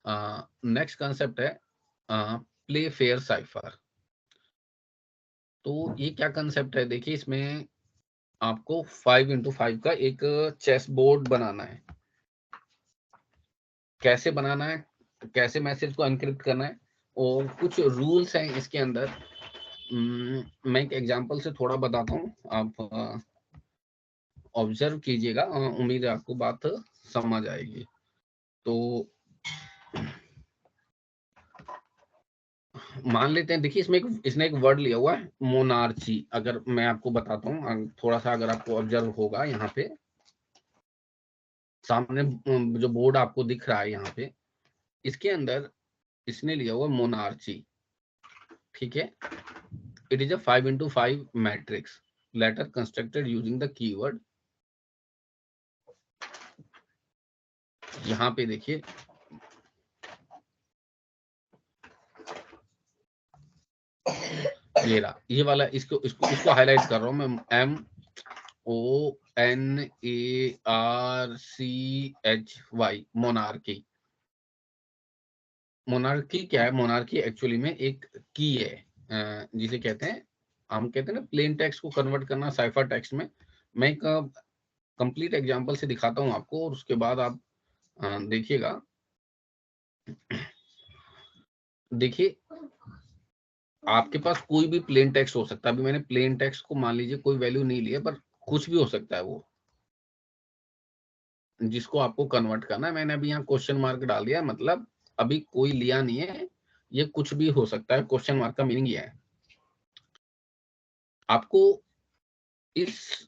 Next concept है play fair cipher. तो ये क्या कंसेप्ट है, देखिए इसमें आपको 5x5 का एक चेस बोर्ड बनाना है। कैसे बनाना है, कैसे मैसेज को एनक्रिप्ट करना है, और कुछ रूल्स हैं इसके अंदर। मैं एक एग्जांपल से थोड़ा बताता हूँ, आप ऑब्जर्व कीजिएगा, उम्मीद है आपको बात समझ आएगी। तो मान लेते हैं, देखिए इसमें इसने एक वर्ड लिया हुआ है मोनार्ची। अगर मैं आपको बताता हूँ थोड़ा सा, अगर आपको ऑब्जर्व होगा, यहाँ पे सामने जो बोर्ड आपको दिख रहा है यहाँ पे, इसके अंदर इसने लिया हुआ मोनार्ची, ठीक है। It is a 5x5 matrix letter constructed using the keyword. यहाँ पे देखिए ये रहा, ये वाला, इसको इसको इसको हाईलाइट कर रहा हूँ मैं, MONARCHY, मोनार्की। मोनार्की क्या है, मोनार्की एक्चुअली में एक की है, जिसे कहते हैं, हम कहते हैं ना प्लेन टेक्स्ट को कन्वर्ट करना साइफर टेक्स्ट में। मैं एक कंप्लीट एग्जांपल से दिखाता हूँ आपको, और उसके बाद आप देखिएगा। देखिए आपके पास कोई भी प्लेन टेक्स्ट हो सकता है। अभी मैंने प्लेन टेक्स्ट को मान लीजिए कोई वैल्यू नहीं लिया, पर कुछ भी हो सकता है वो, जिसको आपको कन्वर्ट करना है। मैंने अभी यहाँ क्वेश्चन मार्क डाल दिया, मतलब अभी कोई लिया नहीं है, ये कुछ भी हो सकता है। क्वेश्चन मार्क का मीनिंग ये है, आपको इस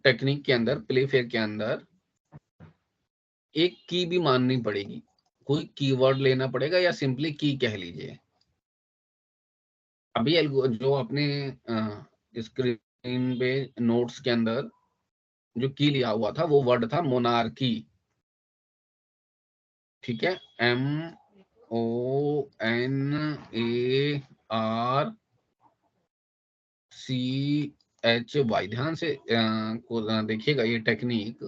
टेक्निक के अंदर, प्ले फेयर के अंदर, एक की भी माननी पड़ेगी, कोई कीवर्ड लेना पड़ेगा, या सिंपली की कह लीजिए। अभी जो अपने स्क्रीन पे नोट्स के अंदर जो की लिया हुआ था, वो वर्ड था मोनार्की, ठीक है। MONARCHY। ध्यान से देखिएगा, ये टेक्निक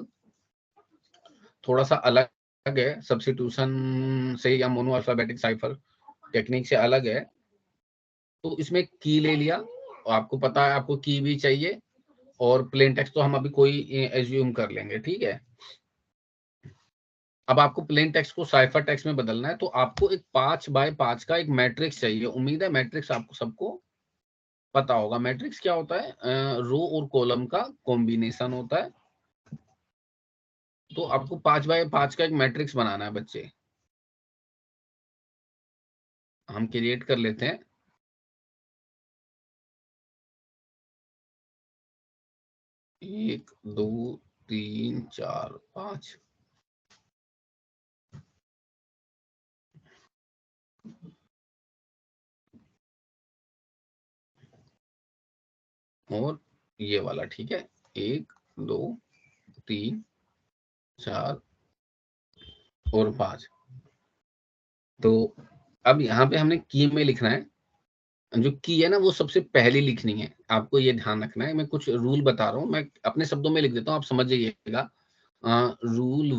थोड़ा सा अलग है सब्स्टिट्यूशन से, या मोनो अल्फाबेटिक साइफर टेक्निक से अलग है। तो इसमें की ले लिया, और आपको पता है आपको की भी चाहिए, और प्लेन टेक्स्ट तो हम अभी कोई एज्यूम कर लेंगे, ठीक है। अब आपको प्लेन टेक्स्ट को साइफर टेक्स्ट में बदलना है, तो आपको एक 5x5 का एक मैट्रिक्स चाहिए। उम्मीद है मैट्रिक्स आपको सबको पता होगा। मैट्रिक्स क्या होता है, रो और कॉलम का कॉम्बिनेशन होता है। तो आपको 5x5 का एक मैट्रिक्स बनाना है बच्चे। हम क्रिएट कर लेते हैं। 1 2 3 4 5। और ये वाला, ठीक है, 1 2 3 4 और 5। तो अब यहाँ पे हमने की में लिखना है, जो की है ना वो सबसे पहले लिखनी है। आपको ये ध्यान रखना है। मैं कुछ रूल बता रहा हूँ, मैं अपने शब्दों में लिख देता हूँ, आप समझ जाइएगा। रूल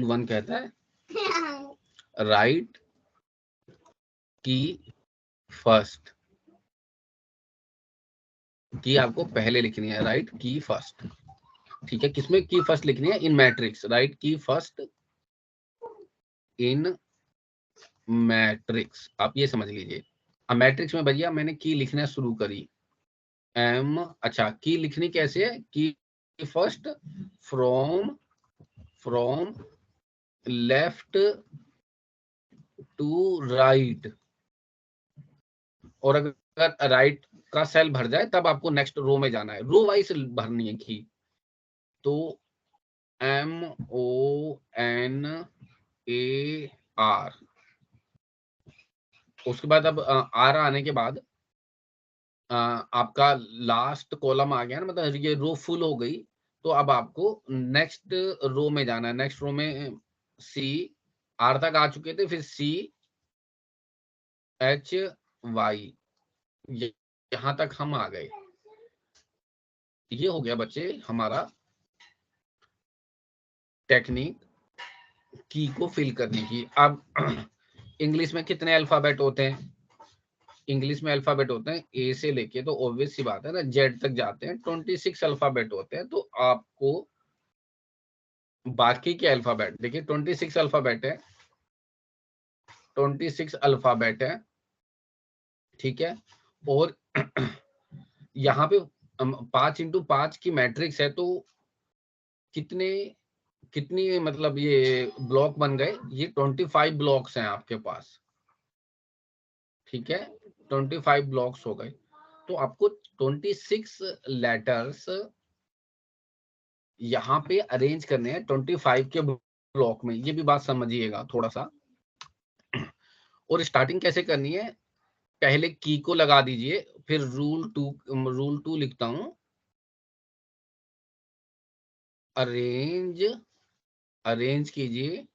1 कहता है, राइट की फर्स्ट। की आपको पहले लिखनी है, राइट की फर्स्ट, ठीक है। किसमें की फर्स्ट लिखनी है, इन मैट्रिक्स, राइट की फर्स्ट इन मैट्रिक्स, आप ये समझ लीजिए। अब मैट्रिक्स में भैया मैंने की लिखना शुरू करी, अच्छा की लिखनी कैसे है, की first from from left to right. और अगर राइट का सेल भर जाए तब आपको नेक्स्ट रो में जाना है, रो वाइज भरनी है की। तो MONAR, उसके बाद अब आर आने के बाद आपका लास्ट कॉलम आ गया ना, मतलब ये रो फुल हो गई। तो अब आपको नेक्स्ट रो में जाना है। नेक्स्ट रो में सी, आर तक आ चुके थे, फिर CHY, यहां तक हम आ गए। ये हो गया बच्चे हमारा टेक्निक की को फिल करने की। अब इंग्लिश में कितने अल्फाबेट होते हैं? इंग्लिश में अल्फाबेट होते हैं ए से लेके, तो ऑब्वियस सी बात है ना, जेड तक जाते हैं, 26 अल्फाबेट होते हैं। तो आपको बाकी के अल्फाबेट देखिए, 26 अल्फाबेट है, 26 अल्फाबेट है, ठीक है। और यहाँ पे 5x5 की मैट्रिक्स है, तो कितने कितनी मतलब ये ब्लॉक बन गए? ये 25 ब्लॉक्स हैं आपके पास, ठीक है, 25 ब्लॉक्स हो गए। तो आपको 26 लेटर्स यहाँ पे अरेंज करने हैं 25 के ब्लॉक में। ये भी बात समझिएगा थोड़ा सा। और स्टार्टिंग कैसे करनी है? पहले की को लगा दीजिए, फिर रूल टू लिखता हूं, अरेंज अरेंज कीजिए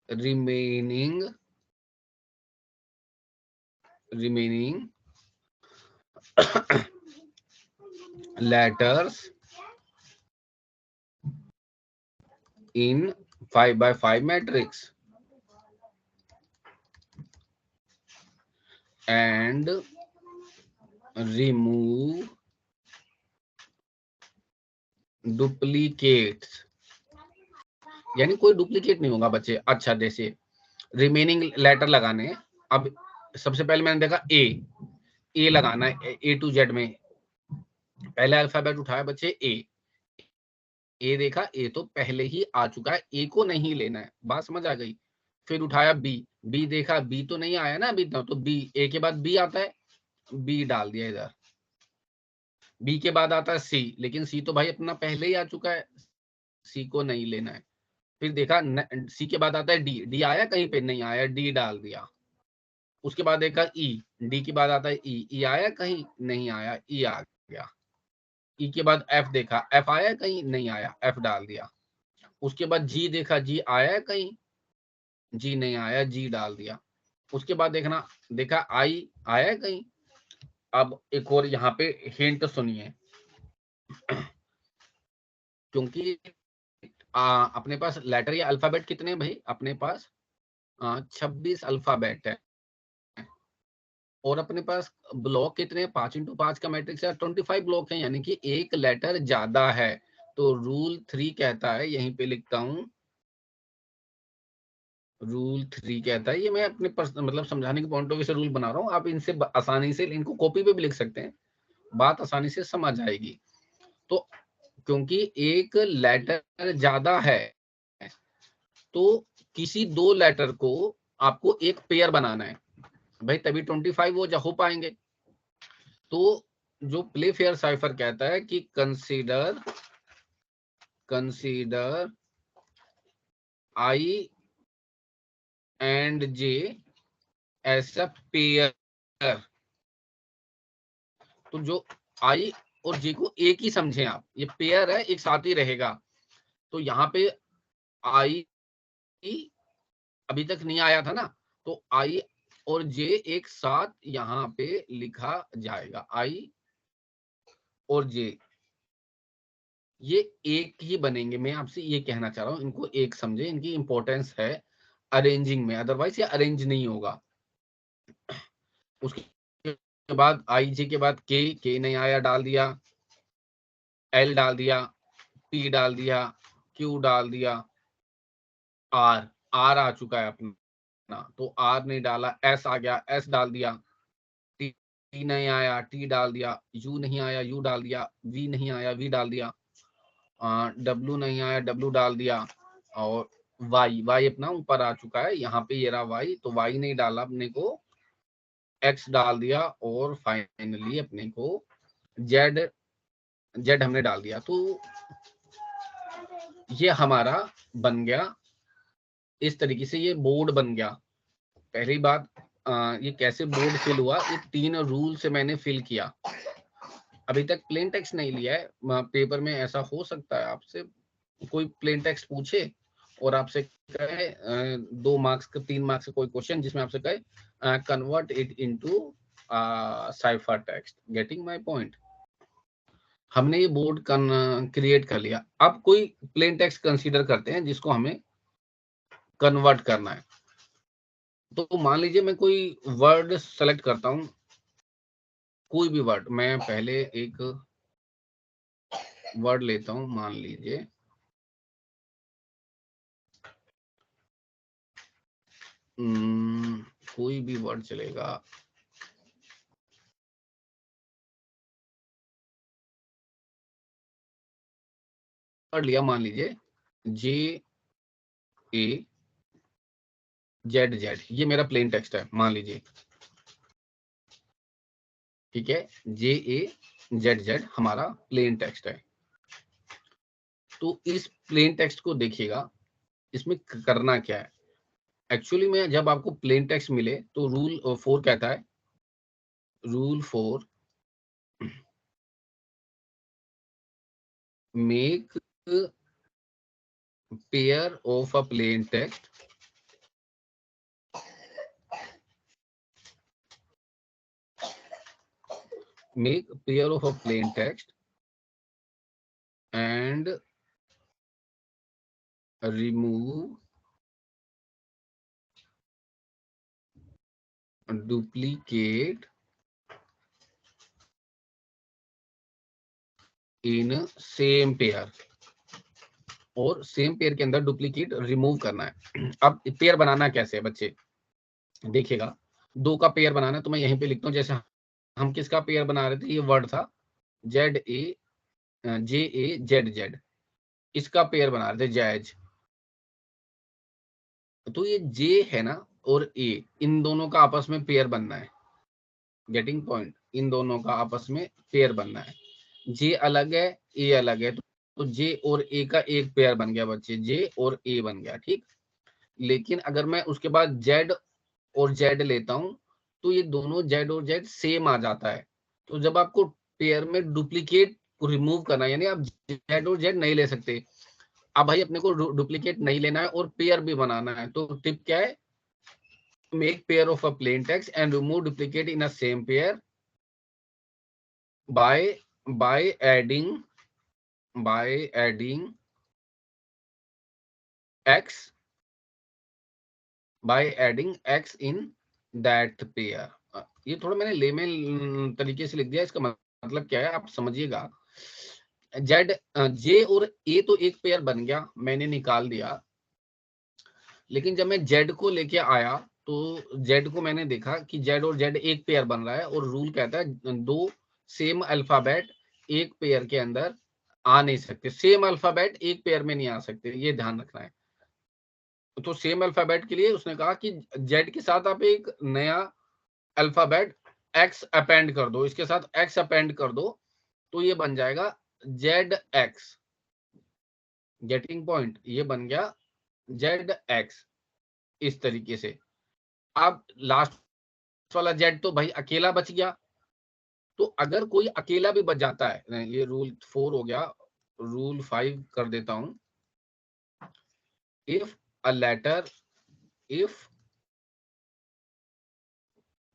remaining letters in 5x5 matrix and remove duplicates। यानी कोई डुप्लीकेट नहीं होगा बच्चे। अच्छा, जैसे रिमेनिंग लेटर लगाने हैं। अब सबसे पहले मैंने देखा ए लगाना है, ए टू जेड में पहले अल्फाबेट उठाया बच्चे, ए देखा, ए तो पहले ही आ चुका है, ए को नहीं लेना है, बात समझ आ गई। फिर उठाया बी देखा, बी तो नहीं आया ना अभी तक, तो बी, ए के बाद बी आता है, बी डाल दिया इधर। बी के बाद आता है सी, लेकिन सी तो भाई अपना पहले ही आ चुका है, सी को नहीं लेना है। फिर देखा सी के बाद आता है डी आया कहीं पे? नहीं आया, डी डाल दिया। उसके बाद देखा डी के बाद आता है ई आया कहीं? नहीं आया, ई आ गया। ई के बाद एफ देखा, एफ आया कहीं? नहीं आया, एफ डाल दिया। उसके बाद जी देखा, जी आया कहीं? जी नहीं आया, जी डाल दिया। उसके बाद देखा आई आया कहीं? अब एक और यहाँ पे हिंट सुनिए, क्योंकि अपने पास लेटर या अल्फाबेट कितने हैं भाई? अपने पास 26 अल्फाबेट है, और अपने पास ब्लॉक कितने? 5x5 का मैट्रिक्स है, 25 ब्लॉक है, यानी कि एक लेटर ज्यादा है। तो रूल 3 कहता है, यहीं पे लिखता हूं, रूल 3 कहता है, ये मैं अपने मतलब समझाने के पॉइंट ऑफ व्यू से रूल बना रहा हूँ, आप इनसे आसानी से इनको कॉपी पे भी लिख सकते हैं, बात आसानी से समझ आएगी। तो क्योंकि एक लेटर ज्यादा है, तो किसी दो लेटर को आपको एक पेयर बनाना है भाई, तभी 25 वो हो पाएंगे। तो जो प्ले फेयर साइफर कहता है कि consider I and J as a pair. तो जो आई और जे को एक ही समझे आप, ये पेयर है, एक साथ ही रहेगा। तो यहाँ पे आई अभी तक नहीं आया था ना, तो आई और जे एक साथ यहाँ पे लिखा जाएगा, आई और जे ये एक ही बनेंगे। मैं आपसे ये कहना चाह रहा हूँ, इनको एक समझे, इनकी इंपॉर्टेंस है अरेंजिंग में, अदरवाइज ये अरेंज नहीं होगा। उसके बाद आई जे के बाद के नहीं आया, डाल दिया, एल डाल दिया, पी डाल दिया, क्यू डाल दिया, आर आ चुका है अपना, तो आर नहीं डाला, एस आ गया, एस डाल दिया, टी नहीं आया, टी डाल दिया, यू नहीं आया, यू डाल दिया, वी नहीं आया, वी डाल दिया, डब्लू नहीं आया, डब्लू डाल दिया, और वाई अपना ऊपर आ चुका है, यहाँ पे ये रहा वाई, तो वाई नहीं डाला अपने को, एक्स डाल दिया, और फाइनली अपने को जेड हमने डाल दिया। तो ये हमारा बन गया, इस तरीके से ये बोर्ड बन गया। पहली बात, ये कैसे बोर्ड फिल हुआ? ये 3 रूल से मैंने फिल किया। अभी तक प्लेन टेक्स्ट नहीं लिया है पेपर में। ऐसा हो सकता है आपसे कोई प्लेन टेक्स्ट पूछे और आपसे कहे 2 मार्क्स का 3 मार्क्स का कोई क्वेश्चन, जिसमें आपसे कहे convert it into cipher text. Getting my point? हमने ये बोर्ड क्रिएट कर लिया। अब कोई प्लेन टेक्स्ट कंसीडर करते हैं जिसको हमें कन्वर्ट करना है। तो मान लीजिए मैं कोई वर्ड सेलेक्ट करता हूं, कोई भी वर्ड। मैं पहले एक वर्ड लेता हूं, मान लीजिए कोई भी वर्ड चलेगा। वर्ड लिया, मान लीजिए JAZZ, ये मेरा प्लेन टेक्स्ट है मान लीजिए, ठीक है। JAZZ हमारा प्लेन टेक्स्ट है। तो इस प्लेन टेक्स्ट को देखिएगा, इसमें करना क्या है। एक्चुअली में जब आपको प्लेन टेक्स्ट मिले तो रूल 4 कहता है, rule 4 make pair of a plain text make pair of a plain text and remove duplicate in same pair। और सेम पेयर के अंदर डुप्लीकेट रिमूव करना है। अब पेयर बनाना कैसे है बच्चे, देखिएगा। दो का पेयर बनाना है तो मैं यहीं पे लिखता हूँ, जैसे हम किसका पेयर बना रहे थे, ये वर्ड था JAZZ, इसका पेयर बना रहे थे जैज। तो ये जे है ना और ए, इन दोनों का आपस में पेयर बनना है। गेटिंग पॉइंट, इन दोनों का आपस में पेयर बनना है। जे अलग है, ए अलग है, तो जे और ए का एक पेयर बन गया बच्चे, जे और ए बन गया, ठीक। लेकिन अगर मैं उसके बाद जेड और जेड लेता हूं तो ये दोनों जेड और जेड सेम आ जाता है। तो जब आपको पेयर में डुप्लीकेट को रिमूव करना है, यानी आप जेड और जेड नहीं ले सकते। अब भाई अपने को डुप्लीकेट नहीं लेना है और पेयर भी बनाना है, तो टिप क्या है, make pair of a plain text and remove duplicate in a same pair by by adding by adding x by adding x in that pair। ये थोड़ा मैंने लेमेन तरीके से लिख दिया, इसका मतलब क्या है आप समझिएगा। जेड जे और ए तो एक पेयर बन गया, मैंने निकाल दिया। लेकिन जब मैं जेड को लेके आया तो जेड को मैंने देखा कि जेड और जेड एक पेयर बन रहा है, और रूल कहता है दो सेम अल्फाबेट एक पेयर के अंदर आ नहीं सकते, सेम अल्फाबेट एक पेयर में नहीं आ सकते, ये ध्यान रखना है। तो सेम अल्फाबेट के लिए उसने कहा कि जेड के साथ आप एक नया अल्फाबेट एक्स अपेंड कर दो, इसके साथ एक्स अपेंड कर दो, तो ये बन जाएगा जेड एक्स। गेटिंग पॉइंट, ये बन गया जेड एक्स इस तरीके से। अब लास्ट वाला जेड तो भाई अकेला बच गया। तो अगर कोई अकेला भी बच जाता है, नहीं, ये रूल 4 हो गया, रूल 5 कर देता हूं। If a letter, if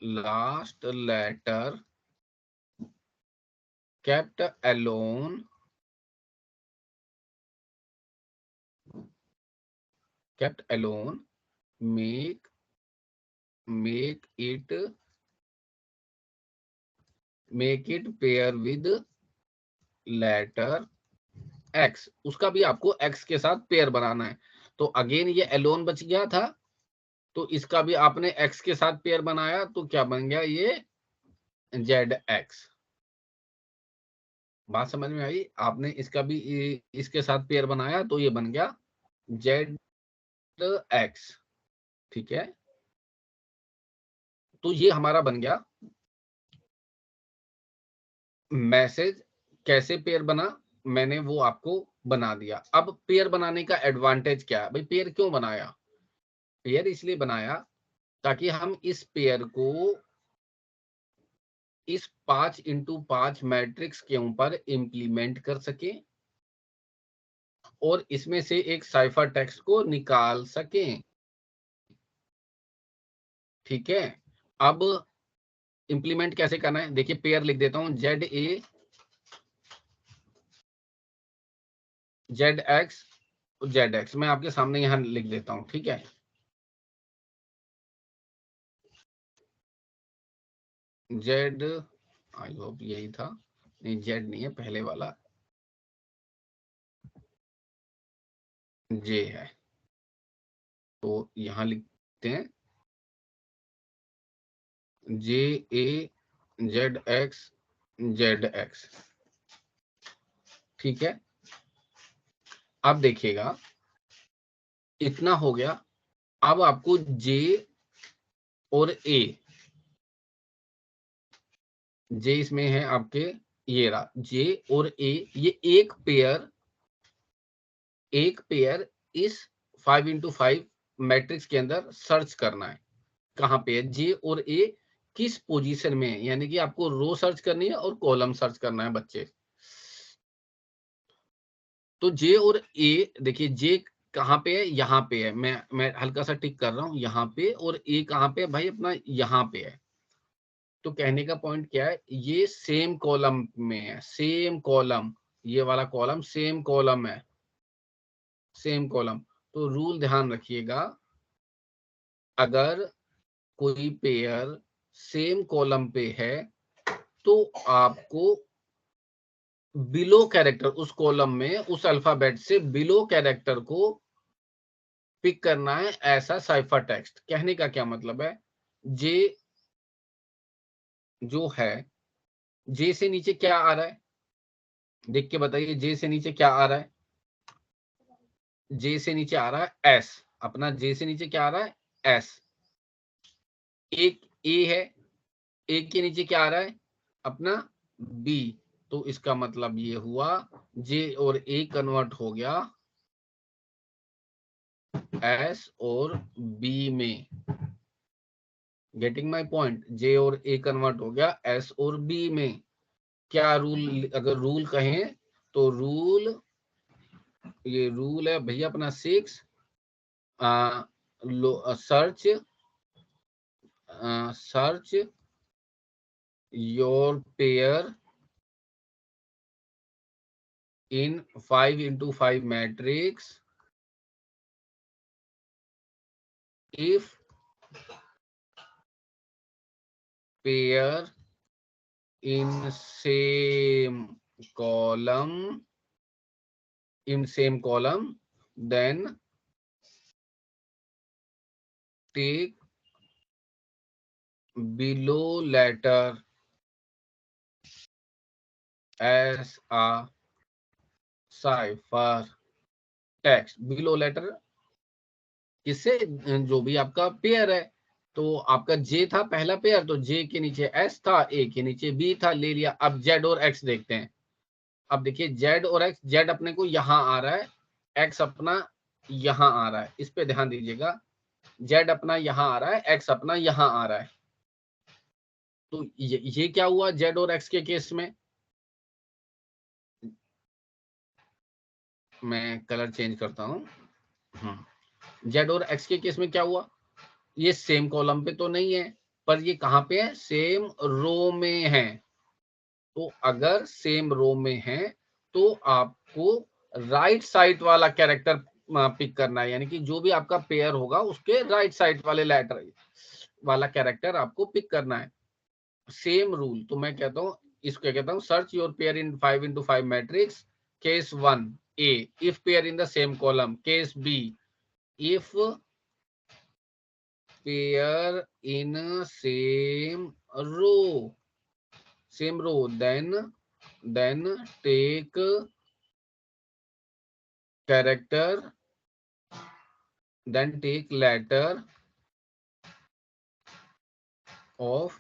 last letter kept alone, kept alone, make make it make it pair with letter x। उसका भी आपको x के साथ पेयर बनाना है। तो अगेन ये alone बच गया था, तो इसका भी आपने x के साथ पेयर बनाया, तो क्या बन गया, ये zx। बात समझ में आई, आपने इसका भी इसके साथ पेयर बनाया तो ये बन गया zx, ठीक है। तो ये हमारा बन गया मैसेज। कैसे पेयर बना, मैंने वो आपको बना दिया। अब पेयर बनाने का एडवांटेज क्या है भाई, पेयर क्यों बनाया, पेयर इसलिए बनाया ताकि हम इस पेयर को इस 5x5 मैट्रिक्स के ऊपर इंप्लीमेंट कर सकें और इसमें से एक साइफर टेक्स्ट को निकाल सकें, ठीक है। अब इंप्लीमेंट कैसे करना है, देखिए पेयर लिख देता हूं, ZA ZX मैं आपके सामने यहाँ लिख देता हूं, ठीक है। Z, आई होप यही था, नहीं Z नहीं है, पहले वाला J है। तो यहां लिखते हैं JAZX, ठीक है। अब देखिएगा इतना हो गया। अब आपको J और A, J इसमें है आपके, ये रहा J और A, ये एक पेयर इस 5x5 मैट्रिक्स के अंदर सर्च करना है। कहां पे है J और A, किस पोजीशन में है, यानी कि आपको रो सर्च करनी है और कॉलम सर्च करना है बच्चे। तो J और A, देखिए J कहां पे है, यहाँ पे है, मैं हल्का सा टिक कर रहा हूं यहाँ पे, और A कहां पे है भाई, अपना यहाँ पे है। तो कहने का पॉइंट क्या है, ये सेम कॉलम में है, सेम कॉलम, ये वाला कॉलम सेम कॉलम है, सेम कॉलम। तो रूल ध्यान रखिएगा, अगर कोई पेयर सेम कॉलम पे है तो आपको बिलो कैरेक्टर, उस कॉलम में उस अल्फाबेट से बिलो कैरेक्टर को पिक करना है, ऐसा साइफर टेक्स्ट। कहने का क्या मतलब है, जे जो है, जे से नीचे क्या आ रहा है, देख के बताइए, जे से नीचे क्या आ रहा है, जे से नीचे आ रहा है एस, अपना जे से नीचे क्या आ रहा है एस। एक ए है, ए के नीचे क्या आ रहा है अपना बी। तो इसका मतलब ये हुआ जे और ए कन्वर्ट हो गया एस और बी में। गेटिंग माय पॉइंट, जे और ए कन्वर्ट हो गया एस और बी में। क्या रूल, अगर रूल कहें तो रूल, ये रूल है भैया अपना 6, search your pair in 5x5 matrix if pair in same column then take below letter as a cipher text। below letter किससे, जो भी आपका पेयर है। तो आपका जे था पहला पेयर, तो जे के नीचे एस था, ए के नीचे बी था, ले लिया। अब जेड और एक्स देखते हैं। अब देखिए जेड और एक्स, जेड अपने को यहां आ रहा है, एक्स अपना यहां आ रहा है, इस पे ध्यान दीजिएगा। जेड अपना यहां आ रहा है, एक्स अपना यहां आ रहा है। तो ये क्या हुआ जेड और एक्स के केस में, मैं कलर चेंज करता हूं। जेड और एक्स के केस में क्या हुआ, ये सेम कॉलम पे तो नहीं है, पर ये कहां पे है, सेम रो में है। तो अगर सेम रो में है तो आपको राइट साइड वाला कैरेक्टर पिक करना है, यानी कि जो भी आपका पेयर होगा उसके राइट साइड वाले लेटर वाला कैरेक्टर आपको पिक करना है। सेम रूल, तो मैं कहता हूं, इसको क्या कहता हूं, search your pair in 5x5 matrix. Case 1 A, if pair in the same column. Case B, if pair in same row, then take character, then take letter of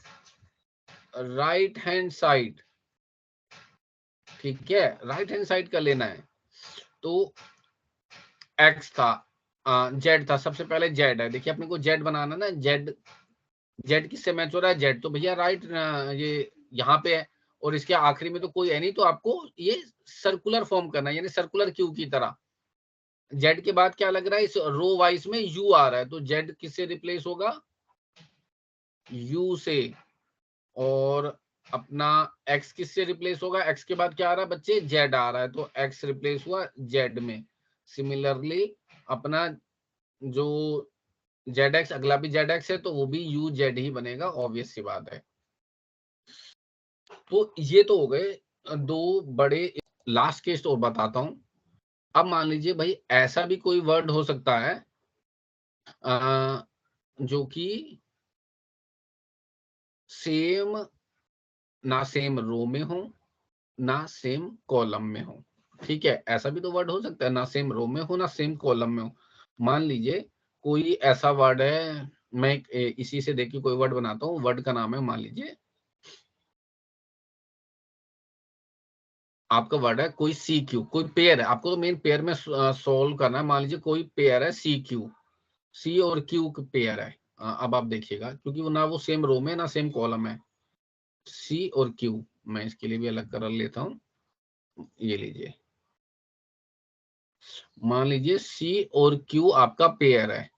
right hand side, ठीक है, right hand side का लेना है। तो x था, Z था, सबसे पहले जेड है, देखिए अपने को जेड बनाना ना, जेड, जेड किससे मैच हो रहा है, जेड तो भैया राइट, ये यहाँ पे है, और इसके आखिरी में तो कोई है नहीं, तो आपको ये सर्कुलर फॉर्म करना है, यानी सर्कुलर क्यू की तरह। जेड के बाद क्या लग रहा है, इस रो वाइज में यू आ रहा है, तो जेड किससे रिप्लेस होगा, यू से। और अपना x किससे रिप्लेस होगा, x के बाद क्या आ रहा है बच्चे, z आ रहा है, तो x रिप्लेस हुआ z में। सिमिलरली अपना जो zx अगला भी zx है, तो वो भी uz ही बनेगा, ऑब्वियस सी बात है। तो ये तो हो गए दो बड़े। लास्ट केस और बताता हूं। अब मान लीजिए भाई ऐसा भी कोई वर्ड हो सकता है जो कि सेम, ना सेम रो में हो ना सेम कॉलम में हो। ठीक है, ऐसा भी तो वर्ड हो सकता है, ना सेम रो में हो ना सेम कॉलम में हो। मान लीजिए कोई ऐसा वर्ड है, मैं इसी से देखिए कोई वर्ड बनाता हूँ। वर्ड का नाम है, मान लीजिए आपका वर्ड है कोई सी क्यू, कोई पेयर है, आपको तो मेन पेयर में सोल्व करना है। मान लीजिए कोई पेयर है सी क्यू, सी और क्यू पेयर है। अब आप देखिएगा, क्योंकि वो ना वो सेम रो में ना सेम कॉलम है, सी और क्यू। मैं इसके लिए भी अलग कर लेता हूँ, ये लीजिए। मान लीजिए सी और क्यू आपका पेयर है।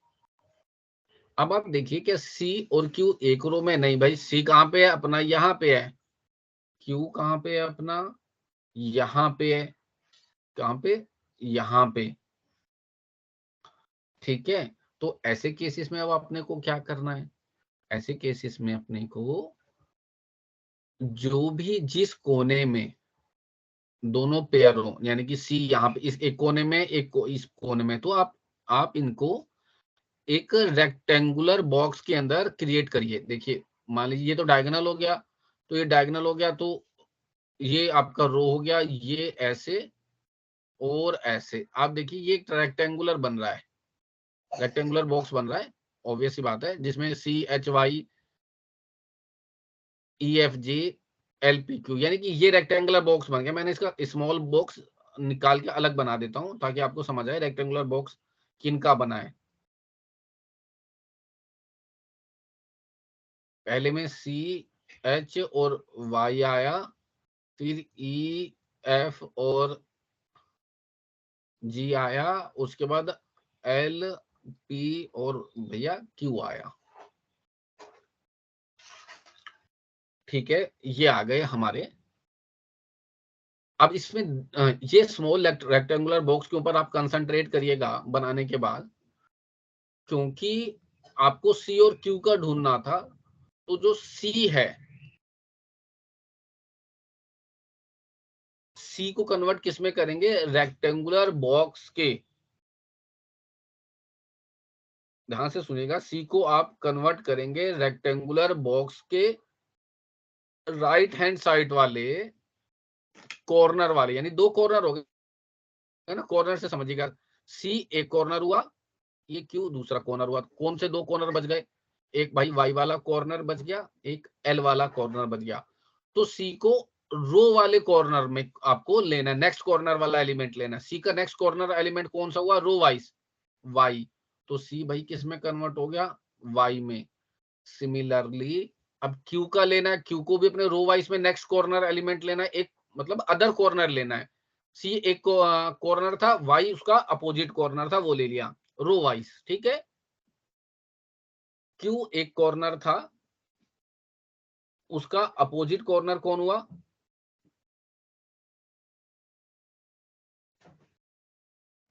अब आप देखिए कि सी और क्यू एक रो में नहीं भाई, सी कहाँ पे है अपना, यहाँ पे है। क्यू कहाँ पे है अपना, यहाँ पे है। कहाँ पे, यहाँ पे। ठीक है, तो ऐसे केसेस में अब अपने को क्या करना है, ऐसे केसेस में अपने को जो भी जिस कोने में दोनों पेयर हो, यानी कि सी यहाँ पे इस एक कोने में, इस कोने में, तो आप इनको एक रेक्टेंगुलर बॉक्स के अंदर क्रिएट करिए। देखिए मान लीजिए ये तो डायगोनल हो गया, तो ये डायगोनल हो गया, तो ये आपका रो हो गया, ये ऐसे और ऐसे। आप देखिए ये एक रेक्टेंगुलर बन रहा है, रेक्टेंगुलर बॉक्स बन रहा है, ऑब्वियस सी बात है, जिसमें C H Y E F G L P Q, यानी कि ये रेक्टेंगुलर बॉक्स बन गया। मैंने इसका स्मॉल बॉक्स निकाल के अलग बना देता हूं ताकि आपको समझ आए रेक्टेंगुलर बॉक्स किन का बना है। पहले में सी एच और वाई आया, फिर ई एफ और जी आया, उसके बाद एल पी और भैया क्यू आया। ठीक है, ये आ गए हमारे। अब इसमें ये स्मॉल रेक्टेंगुलर बॉक्स के ऊपर आप कंसंट्रेट करिएगा बनाने के बाद, क्योंकि आपको सी और क्यू का ढूंढना था। तो जो सी है, सी को कन्वर्ट किस में करेंगे, रेक्टेंगुलर बॉक्स के, ध्यान से सुनिएगा, सी को आप कन्वर्ट करेंगे रेक्टेंगुलर बॉक्स के राइट हैंड साइड वाले कॉर्नर वाले, यानी दो कॉर्नर हो गए है ना, कॉर्नर से समझिएगा। सी एक कॉर्नर हुआ, ये क्यू दूसरा कॉर्नर हुआ। कौन से दो कॉर्नर बच गए, एक भाई वाई वाला कॉर्नर बच गया, एक एल वाला कॉर्नर बच गया। तो सी को रो वाले कॉर्नर में आपको लेना है, नेक्स्ट कॉर्नर वाला एलिमेंट लेना है। सी का नेक्स्ट कॉर्नर एलिमेंट कौन सा हुआ, रो वाइज वाई। तो सी भाई किस में कन्वर्ट हो गया, वाई में। सिमिलरली अब क्यू का लेना है, क्यू को भी अपने रो वाइज में नेक्स्ट कॉर्नर एलिमेंट लेना है, एक मतलब अदर कॉर्नर लेना है। सी एक कॉर्नर था, वाई उसका अपोजिट कॉर्नर था, वो ले लिया रो वाइज। ठीक है, क्यू एक कॉर्नर था, उसका अपोजिट कॉर्नर कौन हुआ,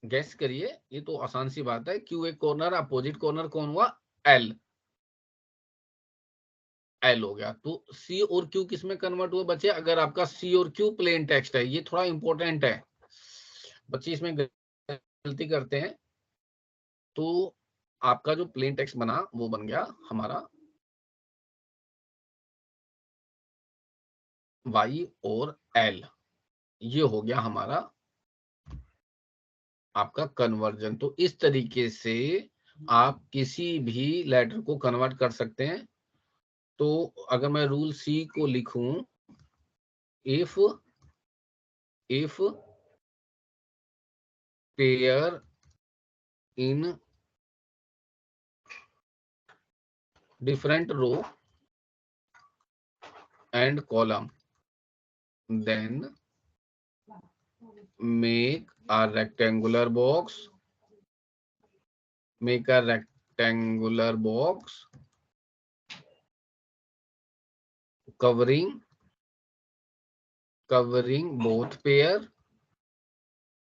गैस करिए, ये तो आसान सी बात है। क्यू एक कॉर्नर, अपोजिट कॉर्नर कौन हुआ, एल, एल हो गया। तो सी और क्यू किस में कन्वर्ट हुए बच्चे, अगर आपका सी और क्यू प्लेन टेक्स्ट है, ये थोड़ा इंपॉर्टेंट है बच्चे, इसमें गलती करते हैं। तो आपका जो प्लेन टेक्स्ट बना वो बन गया हमारा वाई और एल, ये हो गया हमारा आपका कन्वर्जन। तो इस तरीके से आप किसी भी लेटर को कन्वर्ट कर सकते हैं। तो अगर मैं रूल सी को लिखूं, if if pair in different row and column, then make a rectangular box, make a rectangular box covering covering both pair,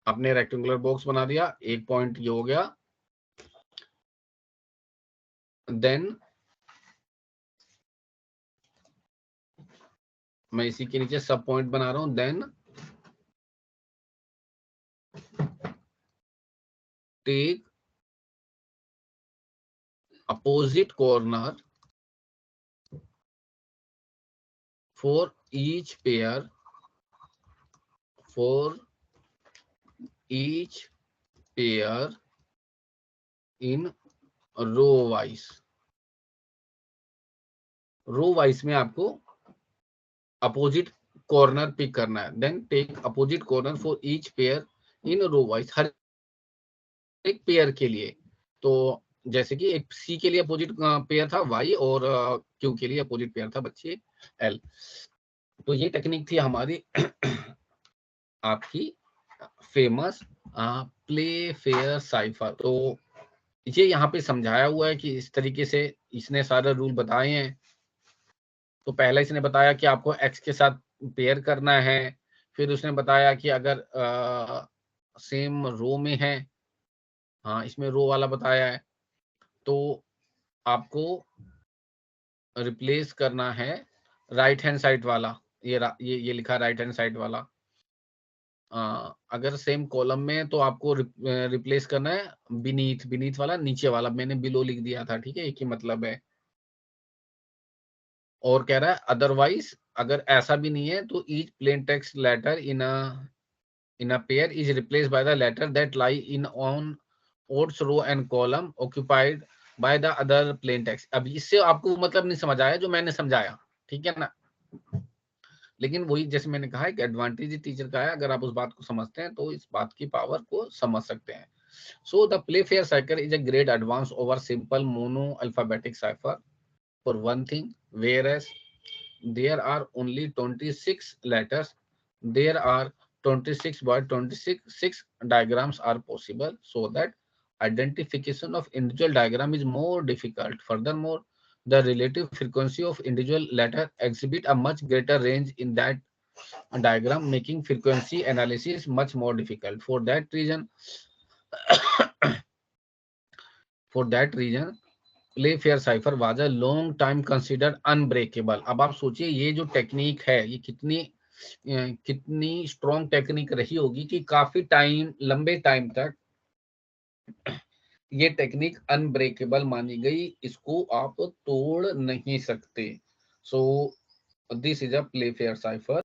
आपने रेक्टेंगुलर बॉक्स बना दिया, एक पॉइंट ये हो गया, देन मैं इसी के नीचे सब पॉइंट बना रहा हूं, then take opposite corner for each pair, in row wise में आपको अपोजिट कॉर्नर पिक करना है, then take opposite corner for each pair in row wise, हर एक पेयर के लिए। तो जैसे कि एक सी के लिए अपोजिट पेयर था वाई, और क्यू के लिए अपोजिट पेयर था बच्चे एल। तो ये टेक्निक थी हमारी आपकी फेमस प्ले फेयर साइफर। तो ये यहाँ पे समझाया हुआ है कि इस तरीके से इसने सारे रूल बताए हैं। तो पहले इसने बताया कि आपको एक्स के साथ पेयर करना है, फिर उसने बताया कि अगर सेम रो में है, हाँ इसमें रो वाला बताया है, तो आपको रिप्लेस करना है राइट हैंड साइड वाला, ये लिखा राइट हैंड साइड वाला। अगर सेम कॉलम में तो आपको रिप्लेस करना है बीनीथ वाला, नीचे वाला मैंने बिलो लिख दिया था, ठीक है, एक ही मतलब है। और कह रहा है अदरवाइज अगर ऐसा भी नहीं है तो each plain text letter in a pair is replaced by the letter that lie in on odds row and column occupied by the other plain text. अब इससे आपको मतलब नहीं समझ आया जो मैंने समझाया, ठीक है ना, लेकिन वही जैसे मैंने कहा एक एडवांटेज टीचर का है, अगर आप उस बात को समझते हैं तो इस बात की पावर को समझ सकते हैं। So the play fair cycle is a great advance over simple mono alphabetic cipher for one thing, whereas there are only 26 letters, there are 26 by 26 diagrams are possible, so that identification of individual diagram is more difficult. Furthermore, the relative frequency of individual letter exhibit a much greater range in that diagram, making frequency analysis much more difficult. For that reason play fair cipher was a long time considered unbreakable. अब आप सोचिए ये जो technique है ये कितनी strong technique रही होगी कि काफी टाइम, लंबे टाइम तक ये टेक्निक अनब्रेकेबल मानी गई, इसको आप तोड़ नहीं सकते। So this is a play fair cipher.